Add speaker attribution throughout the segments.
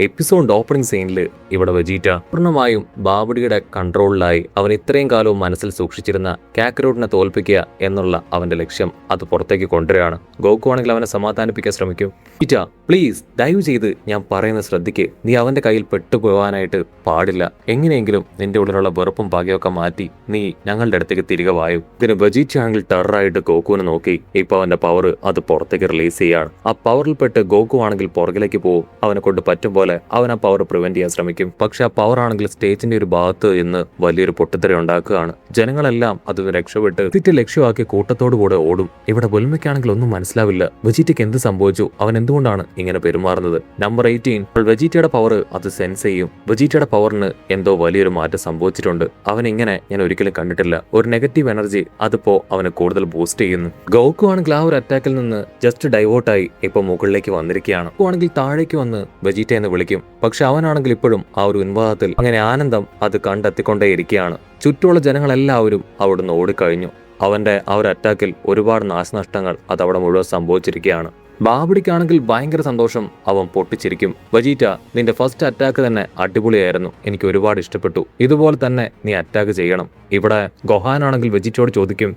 Speaker 1: Episode opening സീനിൽ ഇവിടെ Vegeta പൂർണ്ണമായും ബാബുഡിയുടെ കൺട്രോളിലായി അവൻ ഇത്രയും കാലവും മനസ്സിൽ സൂക്ഷിച്ചിരുന്ന കാക്കറോട്ടിനെ തോൽപ്പിക്കുക എന്നുള്ള അവന്റെ ലക്ഷ്യം അത് പുറത്തേക്ക് കൊണ്ടുവരികയാണ്. ഗോക്കു ആണെങ്കിൽ അവനെ സമാധാനിപ്പിക്കാൻ ശ്രമിക്കും. വെജീറ്റ പ്ലീസ് ദയവ് ചെയ്ത് ഞാൻ പറയുന്നത് ശ്രദ്ധിക്ക്. നീ അവന്റെ കയ്യിൽ പെട്ടുപോകാനായിട്ട് പാടില്ല. എങ്ങനെയെങ്കിലും നിന്റെ ഉള്ളിലുള്ള വെറുപ്പും പകയൊക്കെ മാറ്റി നീ ഞങ്ങളുടെ അടുത്തേക്ക് തിരികെ വായു. ഇതിന് വെജീറ്റ ആണെങ്കിൽ ടെററായിട്ട് ഗോക്കുവിനെ നോക്കി ഇപ്പൊ അവന്റെ പവർ അത് പുറത്തേക്ക് റിലീസ് ചെയ്യാണ്. ആ പവറിൽപ്പെട്ട് ഗോക്കു ആണെങ്കിൽ പുറകിലേക്ക് പോകും. അവനെ കൊണ്ട് പറ്റും പോലെ അവൻ ആ പവർ പ്രിവെന്റ് ചെയ്യാൻ ശ്രമിക്കും. പക്ഷെ ആ പവർ ആണെങ്കിൽ സ്റ്റേജിന്റെ ഒരു ഭാഗത്ത് ഇന്ന് വലിയൊരു പൊട്ടിത്തെറി ഉണ്ടാക്കുകയാണ്. ജനങ്ങളെല്ലാം അതിന് രക്ഷപ്പെട്ട് തെറ്റ് ലക്ഷ്യമാക്കി കൂട്ടത്തോടു കൂടെ ഓടും. ഇവിടെ ബുൽമയ്ക്കാണെങ്കിൽ ഒന്നും മനസ്സിലാവില്ല. വെജീറ്റയ്ക്ക് എന്ത് സംഭവിച്ചു, അവൻ എന്തുകൊണ്ടാണ് ഇങ്ങനെ പെരുമാറുന്നത്. നമ്പർ 18 വെജീറ്റയുടെ പവർ അത് സെൻസ് ചെയ്യും. വെജീറ്റയുടെ പവറിന് എന്തോ വലിയൊരു മാറ്റം സംഭവിച്ചിട്ടുണ്ട്. അവൻ ഇങ്ങനെ ഞാൻ ഒരിക്കലും കണ്ടിട്ടില്ല. ഒരു നെഗറ്റീവ് എനർജി അതിപ്പോ അവനെ കൂടുതൽ ബൂസ്റ്റ് ചെയ്യുന്നു. ഗോക്കു ആണെങ്കിൽ ആ ഒരു അറ്റാക്കിൽ നിന്ന് ജസ്റ്റ് ഡൈവേർട്ടായി ഇപ്പൊ മുകളിലേക്ക് വന്നിരിക്കുകയാണ്. ആണെങ്കിൽ താഴേക്ക് വന്ന് വെജീറ്റ എന്ന് വിളിക്കും. പക്ഷെ അവനാണെങ്കിൽ ഇപ്പോഴും ആ ഒരു ഉന്മാദത്തിൽ അങ്ങനെ ആനന്ദം അത് കണ്ടെത്തിക്കൊണ്ടേയിരിക്കുകയാണ്. ചുറ്റുമുള്ള ജനങ്ങളെല്ലാവരും അവിടുന്ന് ഓടിക്കഴിഞ്ഞു. അവന്റെ ആ ഒരു അറ്റാക്കിൽ ഒരുപാട് നാശനഷ്ടങ്ങൾ അത് അവിടെ മുഴുവൻ സംഭവിച്ചിരിക്കുകയാണ്. ബാബുഡിക്കാണെങ്കിൽ ഭയങ്കര സന്തോഷം. അവൻ പൊട്ടിച്ചിരിക്കും. വെജീറ്റ നിന്റെ ഫസ്റ്റ് അറ്റാക്ക് തന്നെ അടിപൊളിയായിരുന്നു. എനിക്ക് ഒരുപാട് ഇഷ്ടപ്പെട്ടു. ഇതുപോലെ തന്നെ നീ അറ്റാക്ക് ചെയ്യണം. ഇവിടെ ഗൊഹാനാണെങ്കിൽ വെജീറ്റയോട് ചോദിക്കും,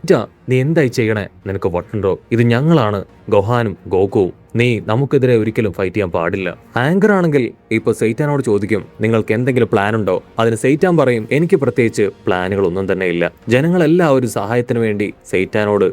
Speaker 1: നീ എന്തായി ചെയ്യണേ, നിനക്ക് വട്ടുണ്ടോ? ഇത് ഞങ്ങളാണ് ഗൊഹാനും ഗോകുവും. നീ നമുക്കെതിരെ ഒരിക്കലും ഫൈറ്റ് ചെയ്യാൻ പാടില്ല. ആങ്കർ ആണെങ്കിൽ ഇപ്പൊ സെയ്റ്റാനോട് ചോദിക്കും, നിങ്ങൾക്ക് എന്തെങ്കിലും പ്ലാൻ ഉണ്ടോ? അതിന് സെയ്റ്റാൻ പറയും, എനിക്ക് പ്രത്യേകിച്ച് പ്ലാനുകളൊന്നും തന്നെ ഇല്ല. ജനങ്ങളെല്ലാവരും സഹായത്തിന് വേണ്ടി സെയ്റ്റാനോട്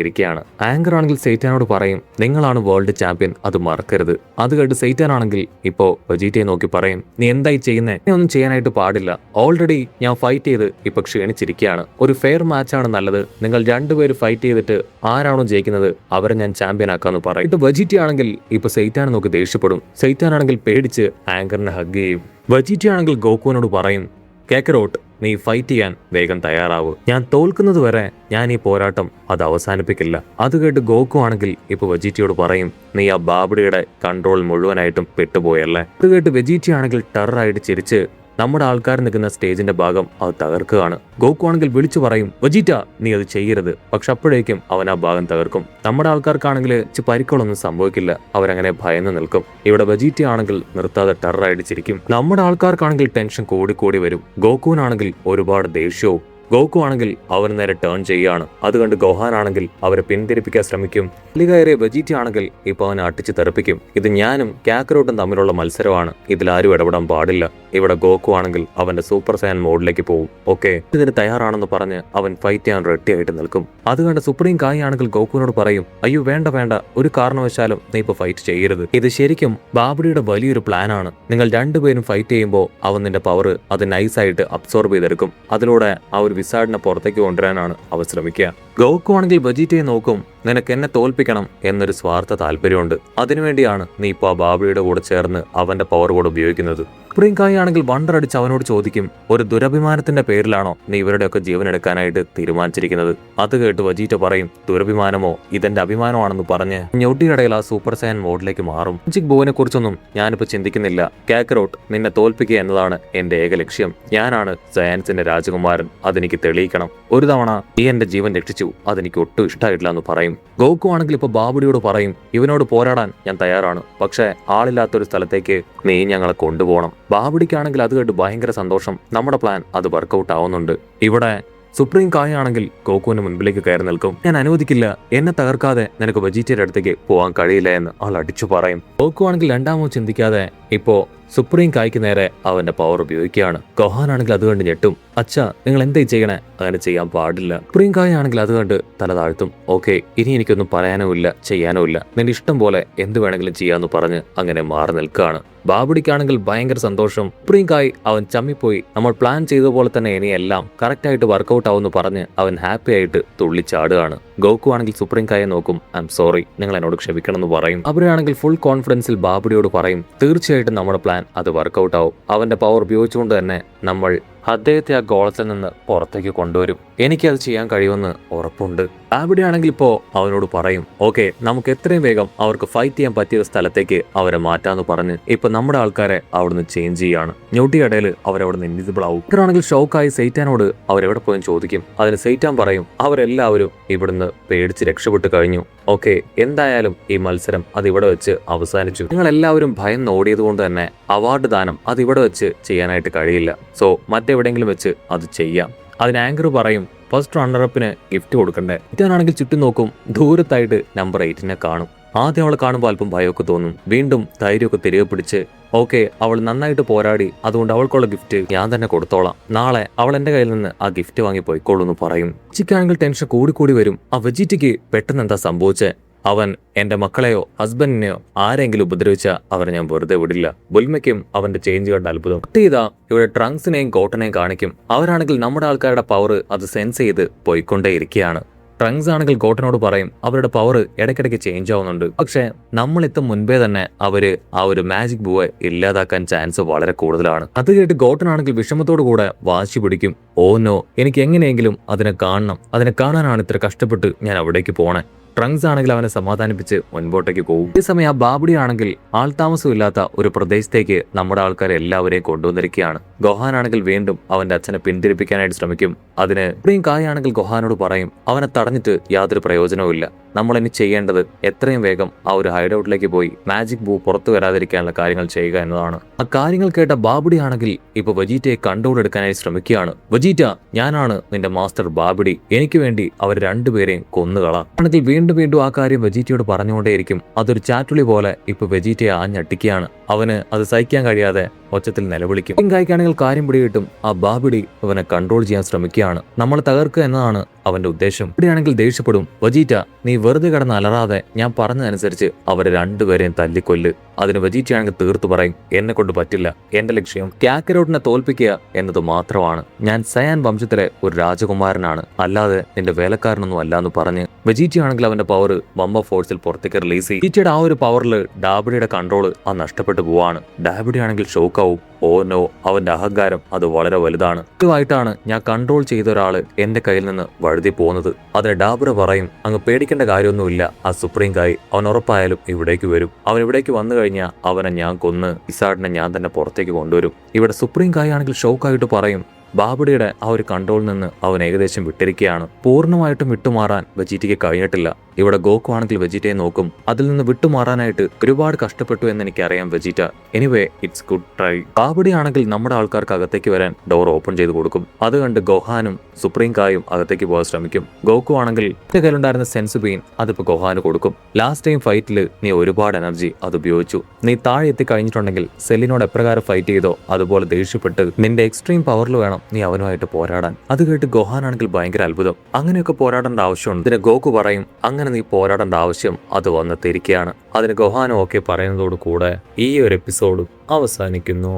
Speaker 1: ഇരിക്കുകയാണ്. ആങ്കർ ആണെങ്കിൽ സെയ്റ്റാനോട് പറയും, നിങ്ങളാണ് വേൾഡ് ചാമ്പ്യൻ, അത് മറക്കരുത്. അത് കേട്ട് സെയ്റ്റാൻ ആണെങ്കിൽ ഇപ്പോ വെജീറ്റയെ നോക്കി പറയും, നീ എന്തായി ചെയ്യുന്നേ? നീ ഒന്നും ചെയ്യാനായിട്ട് പാടില്ല. ഓൾറെഡി ഞാൻ ഫൈറ്റ് ചെയ്ത് ഇപ്പൊ ക്ഷീണിച്ചിരിക്കുകയാണ്. ഒരു ഫെയർ മാച്ചാണ് നല്ലത്. നിങ്ങൾ രണ്ടുപേരും ഫൈറ്റ് ചെയ്തിട്ട് ആരാണോ ജയിക്കുന്നത് അവരെ ഞാൻ ചാമ്പ്യൻ ആക്കാന്ന് പറയും. ഇത് വെജീറ്റ ആണെങ്കിൽ ഇപ്പൊ സെയ്റ്റാനെ നോക്കി ദേഷ്യപ്പെടും. സെയ്റ്റാൻ ആണെങ്കിൽ പേടിച്ച് ആങ്കറിനെ ഹഗ് ചെയ്യും. വെജീറ്റ ആണെങ്കിൽ ഗോകുവിനോട് പറയും, കാക്കറോട്ട് നീ ഫൈറ്റ് ചെയ്യാൻ വേഗം തയ്യാറാവൂ. ഞാൻ തോൽക്കുന്നത് വരെ ഞാൻ ഈ പോരാട്ടം അത് അവസാനിപ്പിക്കില്ല. അത് കേട്ട് ഗോകു ആണെങ്കിൽ ഇപ്പൊ വെജീറ്റയോട് പറയും, നീ ആ ബാബുഡിയുടെ കൺട്രോൾ മുഴുവനായിട്ടും പെട്ടുപോയല്ലേ. അത് കേട്ട് വെജീറ്റ ആണെങ്കിൽ ടെററായിട്ട് ചിരിച്ച് നമ്മുടെ ആൾക്കാർ നിൽക്കുന്ന സ്റ്റേജിന്റെ ഭാഗം അത് തകർക്കുകയാണ്. ഗോകു ആണെങ്കിൽ വിളിച്ചു പറയും, വെജീറ്റ നീ അത് ചെയ്യരുത്. പക്ഷെ അപ്പോഴേക്കും അവൻ ആ ഭാഗം തകർക്കും. നമ്മുടെ ആൾക്കാർക്കാണെങ്കിൽ പരിക്കുകളൊന്നും സംഭവിക്കില്ല. അവരങ്ങനെ ഭയന്ന് നിൽക്കും. ഇവിടെ വെജീറ്റ ആണെങ്കിൽ നിർത്താതെ ടെററായിട്ട് ചിരിക്കും. നമ്മുടെ ആൾക്കാർക്കാണെങ്കിൽ ടെൻഷൻ കൂടി വരും. ഗോകുവിനാണെങ്കിൽ ഒരുപാട് ദേഷ്യവും. ഗോകു ആണെങ്കിൽ അവർ നേരെ ടേൺ ചെയ്യാണ്. അത് കണ്ട് ഗോഹാൻ ആണെങ്കിൽ അവരെ പിന്തിരിപ്പിക്കാൻ ശ്രമിക്കും. കയറിയ വെജീറ്റ ആണെങ്കിൽ ഇപ്പൊ അവനെ അട്ടിച്ച് തെറിപ്പിക്കും. ഇത് ഞാനും കാക്കറോട്ടും തമ്മിലുള്ള മത്സരമാണ്, ഇതിലാരും ഇടപെടാൻ പാടില്ല. ഇവിടെ ഗോകു ആണെങ്കിൽ അവന്റെ സൂപ്പർ സയൻ മോഡിലേക്ക് പോകും. ഓക്കെ, ഇതിന് തയ്യാറാണെന്ന് പറഞ്ഞ് അവൻ ഫൈറ്റ് ചെയ്യാൻ റെഡി ആയിട്ട് നിൽക്കും. അത് കണ്ട് സുപ്രീം കായി ആണെങ്കിൽ ഗോകുവിനോട് പറയും, അയ്യോ വേണ്ട, ഒരു കാരണവശാലും നീ ഇപ്പൊ ഫൈറ്റ് ചെയ്യരുത്. ഇത് ശരിക്കും ബാബുഡിയുടെ വലിയൊരു പ്ലാനാണ്. നിങ്ങൾ രണ്ടുപേരും ഫൈറ്റ് ചെയ്യുമ്പോൾ അവൻ നിന്റെ പവർ അത് നൈസായിട്ട് അബ്സോർബ് ചെയ്തെടുക്കും. അതിലൂടെ ആ ഒരു വിസാഡിനെ പുറത്തേക്ക് കൊണ്ടുവരാനാണ് അവർ ശ്രമിക്കുക. ഗോകു ആണെങ്കിൽ വെജീറ്റയെ നോക്കും, നിനക്ക് എന്നെ തോൽപ്പിക്കണം എന്നൊരു സ്വാർത്ഥ താല്പര്യമുണ്ട്. അതിനുവേണ്ടിയാണ് നീ ഇപ്പോൾ ആ ബാബുഡിയുടെ കൂടെ ചേർന്ന് അവന്റെ പവർ കൂടെ ഉപയോഗിക്കുന്നത്. സുപ്രീം കായി ആണെങ്കിൽ വണ്ടറടിച്ച് അവനോട് ചോദിക്കും, ഒരു ദുരഭിമാനത്തിന്റെ പേരിലാണോ നീ ഇവരുടെയൊക്കെ ജീവൻ എടുക്കാനായിട്ട് തീരുമാനിച്ചിരിക്കുന്നത്? അത് കേട്ട് വെജീറ്റ പറയും, ദുരഭിമാനമോ ഇതെന്റെ അഭിമാനമാണെന്ന് പറഞ്ഞ് ഞൊട്ടിയിടയിൽ ആ സൂപ്പർ സയൻ മോഡിലേക്ക് മാറും. മാജിക് ബോവിനെ കുറിച്ചൊന്നും ഞാനിപ്പോ ചിന്തിക്കുന്നില്ല. കാക്കറോട്ട് നിന്നെ തോൽപ്പിക്കുക എന്നതാണ് എന്റെ ഏക ലക്ഷ്യം. ഞാനാണ് സയൻസിന്റെ രാജകുമാരൻ, അതെനിക്ക് തെളിയിക്കണം. ഒരു തവണ നീ എന്റെ ജീവൻ രക്ഷിച്ചു, അതെനിക്ക് ഒട്ടും ഇഷ്ടമായിട്ടില്ല എന്ന് പറയും. ഗോകു ആണെങ്കിൽ ഇപ്പൊ ബാബുഡിയോട് പറയും, ഇവനോട് പോരാടാൻ ഞാൻ തയ്യാറാണ്, പക്ഷെ ആളില്ലാത്തൊരു സ്ഥലത്തേക്ക് നീ ഞങ്ങളെ കൊണ്ടുപോകണം. ബാബുഡിക്കാണെങ്കിൽ അത് കേട്ട് ഭയങ്കര സന്തോഷം. നമ്മുടെ പ്ലാൻ അത് വർക്കൗട്ട് ആവുന്നുണ്ട്. ഇവിടെ സുപ്രീം കായി ആണെങ്കിൽ ഗോകുവിന് മുൻപിലേക്ക് കയറി നിൽക്കും. ഞാൻ അനുവദിക്കില്ല, എന്നെ തകർക്കാതെ നിനക്ക് വെജീറ്റയുടെ അടുത്തേക്ക് പോകാൻ കഴിയില്ല എന്ന് ആൾ അടിച്ചു പറയും. ഗോകു ആണെങ്കിൽ രണ്ടാമോ ചിന്തിക്കാതെ ഇപ്പോ സുപ്രീം കായ്ക്ക് നേരെ അവന്റെ പവർ ഉപയോഗിക്കുകയാണ്. ഗൊഹാൻ ആണെങ്കിൽ അത് കണ്ട് ഞെട്ടും. അച്ഛാ നിങ്ങൾ എന്തായി ചെയ്യണേ? അങ്ങനെ ചെയ്യാൻ പാടില്ല. സുപ്രീം കായ് ആണെങ്കിൽ അത് കണ്ട് തല താഴ്ത്തും. ഓക്കെ, ഇനി എനിക്കൊന്നും പറയാനോ ഇല്ല ചെയ്യാനോ ഇല്ല, നിന്റെ ഇഷ്ടം പോലെ എന്ത് വേണമെങ്കിലും ചെയ്യാന്ന് പറഞ്ഞ് അങ്ങനെ മാറി നിൽക്കുകയാണ്. ബാബുഡിക്കാണെങ്കിൽ ഭയങ്കര സന്തോഷം. സുപ്രീം കായ് അവൻ ചമ്മിപ്പോയി. നമ്മൾ പ്ലാൻ ചെയ്ത പോലെ തന്നെ ഇനിയെല്ലാം കറക്റ്റ് ആയിട്ട് വർക്കൗട്ട് ആവുമെന്ന് പറഞ്ഞ് അവൻ ഹാപ്പി ആയിട്ട് തുള്ളിച്ചാടുകയാണ്. ഗോകു ആണെങ്കിൽ സുപ്രീം കായെ നോക്കും, ഐ എം സോറി, നിങ്ങൾ എന്നോട് ക്ഷമിക്കണം എന്ന് പറയും. അവരാണെങ്കിൽ ഫുൾ കോൺഫിഡൻസിൽ ബാബുഡിയോട് പറയും, തീർച്ചയായിട്ടും നമ്മുടെ പ്ലാൻ അത് വർക്കൗട്ട് ആവും. അവന്റെ പവർ ഉപയോഗിച്ചുകൊണ്ട് തന്നെ നമ്മൾ അദ്ദേഹത്തെ ആ ഗോളത്തിൽ നിന്ന് പുറത്തേക്ക് കൊണ്ടുവരും. എനിക്കത് ചെയ്യാൻ കഴിയുമെന്ന് ഉറപ്പുണ്ട്. അവിടെയാണെങ്കിൽ ഇപ്പോ അവനോട് പറയും, ഓക്കെ, നമുക്ക് എത്രയും വേഗം അവർക്ക് ഫൈറ്റ് ചെയ്യാൻ പറ്റിയ സ്ഥലത്തേക്ക് അവരെ മാറ്റാന്ന് പറഞ്ഞ് ഇപ്പൊ നമ്മുടെ ആൾക്കാരെ അവിടുന്ന് ചേഞ്ച് ചെയ്യാണ്. ഞൊട്ടിയിടയിൽ അവരവിടുന്ന് ഇൻവിസിബിൾ ആവും. ഇവരാണെങ്കിൽ ഷോക്കായി സെയ്റ്റാനോട് അവരെവിടെ പോയും ചോദിക്കും. അതിന് സെയ്റ്റാൻ പറയും, അവരെല്ലാവരും ഇവിടുന്ന് പേടിച്ച് രക്ഷപ്പെട്ടു കഴിഞ്ഞു. ഓക്കെ, എന്തായാലും ഈ മത്സരം അത് ഇവിടെ വെച്ച് അവസാനിച്ചു. നിങ്ങൾ എല്ലാവരും ഭയം ഓടിയത് കൊണ്ട് തന്നെ അവാർഡ് ദാനം അത് ഇവിടെ വെച്ച് ചെയ്യാനായിട്ട് കഴിയില്ല. സോ മറ്റെവിടെയെങ്കിലും വെച്ച് അത് ചെയ്യാം. അതിന് ആങ്കർ പറയും, ഫസ്റ്റ് റണ്ണറപ്പിന് ഗിഫ്റ്റ് കൊടുക്കണ്ടേ. ഇറ്റാനാണെങ്കിൽ ചുറ്റും നോക്കും. ദൂരത്തായിട്ട് നമ്പർ 8 കാണും. ആദ്യം അവളെ കാണുമ്പോൾ അല്പം ഭയമൊക്കെ തോന്നും. വീണ്ടും ധൈര്യമൊക്കെ തിരികെ പിടിച്ച് ഓക്കെ, അവൾ നന്നായിട്ട് പോരാടി, അതുകൊണ്ട് അവൾക്കുള്ള ഗിഫ്റ്റ് ഞാൻ തന്നെ കൊടുത്തോളാം. നാളെ അവൾ എന്റെ കയ്യിൽ നിന്ന് ആ ഗിഫ്റ്റ് വാങ്ങി പോയിക്കോളൂ എന്ന് പറയും. വെജിക്കാണെങ്കിൽ ടെൻഷൻ കൂടിക്കൂടി വരും. ആ വെജിറ്റിക്ക് പെട്ടെന്ന് എന്താ സംഭവിച്ചേ? അവൻ എന്റെ മക്കളെയോ ഹസ്ബൻഡിനെയോ ആരെങ്കിലും ഉപദ്രവിച്ച അവരെ ഞാൻ വെറുതെ വിടില്ല. ബുൽമയ്ക്കും അവന്റെ ചേഞ്ച് കണ്ട അത്ഭുതം. ഇതാ ഇവിടെ ട്രങ്ക്സിനെയും ഗോട്ടനെയും കാണിക്കും. അവരാണെങ്കിൽ നമ്മുടെ ആൾക്കാരുടെ പവർ അത് സെൻസ് ചെയ്ത് പോയിക്കൊണ്ടേയിരിക്കുകയാണ്. ട്രങ്ക്സ് ആണെങ്കിൽ ഗോട്ടനോട് പറയും, അവരുടെ പവർ ഇടയ്ക്കിടയ്ക്ക് ചേഞ്ച് ആവുന്നുണ്ട്. പക്ഷെ നമ്മളെത്തും മുൻപേ തന്നെ അവര് ആ ഒരു മാജിക് ബൂയെ ഇല്ലാതാക്കാൻ ചാൻസ് വളരെ കൂടുതലാണ്. അത് കേട്ട് ഗോട്ടനാണെങ്കിൽ വിഷമത്തോടു കൂടെ വാശി പിടിക്കും. ഓ നോ, എനിക്ക് എങ്ങനെയെങ്കിലും അതിനെ കാണണം. അതിനെ കാണാനാണ് ഇത്ര കഷ്ടപ്പെട്ട് ഞാൻ അവിടേക്ക് പോണേ. ട്രങ്ക്സ് ആണെങ്കിൽ അവനെ സമാധാനിപ്പിച്ച് മുൻപോട്ടേക്ക് പോകും. അതേസമയം ആ ബാബുടി ആണെങ്കിൽ ആൾതാമസമില്ലാത്ത ഒരു പ്രദേശത്തേക്ക് നമ്മുടെ ആൾക്കാരെ എല്ലാവരെയും കൊണ്ടുവന്നിരിക്കുകയാണ്. ഗോഹാനാണെങ്കിൽ വീണ്ടും അവന്റെ അച്ഛനെ പിന്തിരിപ്പിക്കാനായിട്ട് ശ്രമിക്കും. അതിന് ഇത്രയും കായാണെങ്കിൽ ഗോഹാനോട് പറയും, അവനെ തടഞ്ഞിട്ട് യാതൊരു പ്രയോജനവുമില്ല. നമ്മൾ ഇനി ചെയ്യേണ്ടത് എത്രയും വേഗം ആ ഒരു ഹൈഡൌട്ടിലേക്ക് പോയി മാജിക് ബൂ പുറത്തു വരാതിരിക്കാനുള്ള കാര്യങ്ങൾ ചെയ്യുക എന്നതാണ്. ആ കാര്യങ്ങൾ കേട്ട ബാബുടി ആണെങ്കിൽ ഇപ്പൊ വെജീറ്റയെ കണ്ടുകൊണ്ടെടുക്കാനായി ശ്രമിക്കുകയാണ്. വെജീറ്റ, ഞാനാണ് നിന്റെ മാസ്റ്റർ ബാബുടി, എനിക്ക് വേണ്ടി അവർ രണ്ടുപേരെയും കൊന്നുകളാം. ആണെങ്കിൽ വീണ്ടും ആ കാര്യം വെജീറ്റയോട് പറഞ്ഞുകൊണ്ടേയിരിക്കും. അതൊരു ചാറ്റുളി പോലെ ഇപ്പൊ വെജീറ്റയെ ആഞ്ഞട്ടിക്കുകയാണ്. അവന് അത് സഹിക്കാൻ കഴിയാതെ ഒച്ചത്തിൽ നിലവിളിക്കും. പിങ്കായ്ക്കാണെങ്കിൽ കാര്യം പിടികിട്ടും. ആ ബാബുടി അവനെ കൺട്രോൾ ചെയ്യാൻ ശ്രമിക്കുകയാണ്. നമ്മൾ തകർക്കുക എന്നതാണ് അവന്റെ ഉദ്ദേശം. ഇവിടെയാണെങ്കിൽ ദേഷ്യപ്പെടും. വെജീറ്റ, നീ വെറുതെ കിടന്ന് അലറാതെ ഞാൻ പറഞ്ഞതനുസരിച്ച് അവരെ രണ്ടുപേരെയും തല്ലിക്കൊല്ല്. അതിന് വെജീറ്റയാണെങ്കിൽ തീർത്തു പറയും, എന്നെ കൊണ്ട് പറ്റില്ല. എന്റെ ലക്ഷ്യം കാക്കരോട്ടിനെ തോൽപ്പിക്കുക എന്നത് മാത്രമാണ്. ഞാൻ സയാൻ വംശത്തിലെ ഒരു രാജകുമാരനാണ്, അല്ലാതെ നിന്റെ വേലക്കാരനൊന്നും അല്ലാന്ന് പറഞ്ഞ് വെജീറ്റയാണെങ്കിൽ അവന്റെ പവർ ബമ്പ ഫോഴ്സിൽ പുറത്തേക്ക് റിലീസ് ചെയ്യും. വെജീറ്റയുടെ ആ ഒരു പവറിൽ ഡാബിഡിയുടെ കൺട്രോൾ ആ നഷ്ടപ്പെട്ടു പോവാണ്. ഡാബിഡി ആണെങ്കിൽ ഷോക്കാവും. ഓ നോ, അവന്റെ അഹങ്കാരം അത് വളരെ വലുതാണ്. ഇതുമായിട്ടാണ് ഞാൻ കൺട്രോൾ ചെയ്ത ഒരാള് എന്റെ കയ്യിൽ നിന്ന് വഴുതി പോകുന്നത്. അതിന് ഡാബിഡ പറയും, അങ്ങ് പേടിക്കേണ്ട കാര്യമൊന്നുമില്ല. ആ സുപ്രീം കായ് അവൻ ഉറപ്പായാലും ഇവിടേക്ക് വരും. അവൻ ഇവിടേക്ക് വന്നു കഴിഞ്ഞാൽ അവനെ ഞാൻ കൊന്ന് ഇസാഡിനെ ഞാൻ തന്നെ പുറത്തേക്ക് കൊണ്ടുവരും. ഇവിടെ സുപ്രീം കായ് ആണെങ്കിൽ ഷോക്കായിട്ട് പറയും, ബാബുഡിയുടെ ആ ഒരു കൺട്രോളിൽ നിന്ന് അവൻ ഏകദേശം വിട്ടിരിക്കുകയാണ്. പൂർണ്ണമായിട്ടും വിട്ടുമാറാൻ വെജീറ്റയ്ക്ക് കഴിഞ്ഞിട്ടില്ല. ഇവിടെ ഗോക്കു ആണെങ്കിൽ വെജീറ്റയെ നോക്കും. അതിൽ നിന്ന് വിട്ടുമാറാനായിട്ട് ഒരുപാട് കഷ്ടപ്പെട്ടു എന്ന് എനിക്കറിയാം Vegeta. Anyway, it's good try. ബാബുഡി ആണെങ്കിൽ നമ്മുടെ ആൾക്കാർക്ക് അകത്തേക്ക് വരാൻ ഡോർ ഓപ്പൺ ചെയ്ത് കൊടുക്കും. അത് കണ്ട് ഗോഹാനും സുപ്രീം കായും അകത്തേക്ക് പോകാൻ ശ്രമിക്കും. ഗോക്കു ആണെങ്കിൽ എന്റെ കയ്യിലുണ്ടായിരുന്ന സെൻസ് ബീൻ അതിപ്പോ ഗോഹാന് കൊടുക്കും. ലാസ്റ്റ് ടൈം ഫൈറ്റിൽ നീ ഒരുപാട് എനർജി അത് ഉപയോഗിച്ചു. നീ താഴെ എത്തി കഴിഞ്ഞിട്ടുണ്ടെങ്കിൽ സെല്ലിനോട് എപ്രകാരം ഫൈറ്റ് ചെയ്തോ അതുപോലെ ദേഷ്യപ്പെട്ട് നിന്റെ എക്സ്ട്രീം പവറിൽ വേണം നീ അവനുമായിട്ട് പോരാടാൻ. അത് കേട്ട് ഗോഹാനാണെങ്കിൽ ഭയങ്കര അത്ഭുതം. അങ്ങനെയൊക്കെ പോരാടേണ്ട ആവശ്യമുണ്ട്. ഇതിന് ഗോക്കു പറയും, അങ്ങനെ നീ പോരാടേണ്ട ആവശ്യം അത് വന്നെത്തിയിരിക്കുകയാണ്. അതിന് ഗോഹാനും ഒക്കെ പറയുന്നതോട് കൂടെ ഈ ഒരു എപ്പിസോഡ് അവസാനിക്കുന്നു.